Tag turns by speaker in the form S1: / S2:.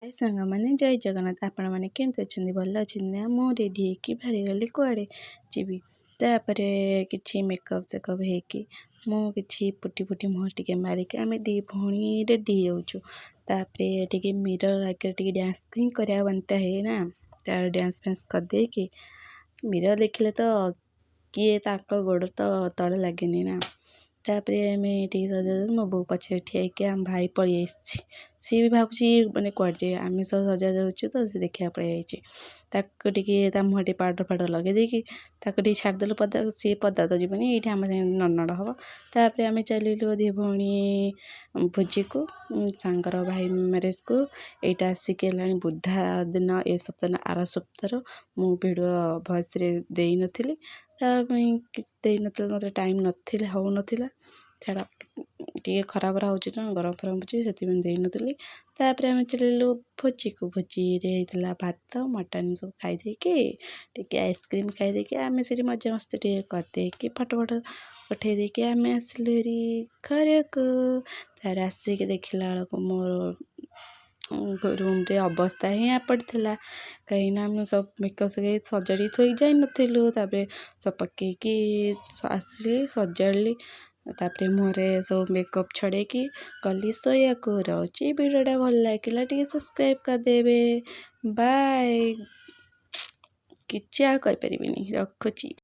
S1: हाय साଙ୍ଗମାନେ ଜୟ ଜଗନ୍ନାଥ। ଆପଣମାନେ କେମିତି ଅଛନ୍ତି? ଭଲ ଅଛନ୍ତି ନା? ମୁଁ ରେଡ଼ି ହେଇକି ବାହାରିଗଲି କୁଆଡ଼େ ଯିବି। ତାପରେ କିଛି ମେକଅପ୍ ଚେକଅପ୍ ହେଇକି ମୁଁ କିଛି ପୁଟି ମୁହଁ ଟିକେ ମାରିକି ଆମେ ଦି ଭଉଣୀ ରେଡ଼ି ହେଇଯାଉଛୁ। ତାପରେ ଟିକେ ମିରର ଆଗରେ ଟିକେ ଡ୍ୟାନ୍ସ ହିଁ କରିବା ବନତା ହେ ନା। ତାର ଡ୍ୟାନ୍ସ ଫ୍ୟାନ୍ସ କରିଦେଇକି ମିରର ଦେଖିଲେ ତ କିଏ ତାଙ୍କ ଗୋଡ଼ ତ ତଳେ ଲାଗେନି ନା। ତାପରେ ଆମେ ଟିକେ ସଜାଉଛୁ। ମୋ ବୋଉ ପଛରେ ଠିଆ ହେଇକି ଆମ ଭାଇ ପଳେଇ ଆସିଛି। ସିଏ ବି ଭାବୁଛି ମାନେ କୁଆଡ଼େ ଯିବେ। ଆମେ ସବୁ ସଜା ଯାଉଛୁ ତ ସେ ଦେଖିବା ପଳେଇ ଯାଇଛି। ତାକୁ ଟିକେ ତା ମୁହଁ ଟିକେ ପାଉଡ଼ର ଲଗେଇ ଦେଇକି ତାକୁ ଟିକେ ଛାଡ଼ିଦେଲୁ ପଦାକୁ। ସିଏ ପଦା ତ ଯିବନି, ଏଇଠି ଆମ ସାଙ୍ଗେ ନନଡ଼ ହେବ। ତାପରେ ଆମେ ଚାଲିଲୁ ଦି ଭଉଣୀ ଭୋଜିକୁ, ସାଙ୍ଗର ଭାଇ ମ୍ୟାରେଜକୁ। ଏଇଟା ଆସିକି ହେଲାଣି ବୁଧା ଦିନ, ଏ ସପ୍ତାହ ନା ଆର ସପ୍ତାହର। ମୁଁ ଭିଡ଼ିଓ ଭଏସ୍ରେ ଦେଇନଥିଲି, ତା ପାଇଁ କିଛି ଦେଇନଥିଲି, ମୋତେ ଟାଇମ୍ ନଥିଲା, ହେଉନଥିଲା। ଛାଡ଼, ଟିକେ ଖରାପ ହେଉଛି ନା, ଗରମ ହେଉଛି, ସେଥିପାଇଁ ଦେଇନଥିଲି। ତାପରେ ଆମେ ଚାଲିଲୁ ଭୋଜିକୁ। ଭୋଜିରେ ହେଇଥିଲା ଭାତ ମଟନ୍ ସବୁ ଖାଇ ଦେଇକି ଟିକେ ଆଇସ୍କ୍ରିମ୍ ଖାଇ ଦେଇକି ଆମେ ସେଠି ମଜାମସ୍ତି ଟିକେ କରିଦେଇକି ଫଟୋ ଉଠେଇ ଦେଇକି ଆମେ ଆସିଲୁ ହେରି ଘରକୁ। ତାପରେ ଆସିକି ଦେଖିଲା ବେଳକୁ ମୋର ରୁମ୍ରେ ଅବସ୍ଥା ହିଁ ପଡ଼ିଥିଲା। କାହିଁକିନା ଆମେ ସବୁ ମେକଅପ୍ ସଜାଡ଼ି ଥୋଇ ଯାଇନଥିଲୁ। ତାପରେ ସବୁ ପକେଇକି ଆସିଲି, ସଜାଡ଼ିଲି। ତାପରେ ମୁହଁରେ ସବୁ ମେକଅପ୍ ଛଡ଼େଇକି ଗଲି ଶୋଇବାକୁ। ରହୁଛି, ଭିଡ଼ିଓଟା ଭଲ ଲାଗିଲା ଟିକେ ସବସ୍କ୍ରାଇବ୍ କରିଦେବେ। ବାଏ। କିଛି ଆଉ କହିପାରିବିନି, ରଖୁଛି।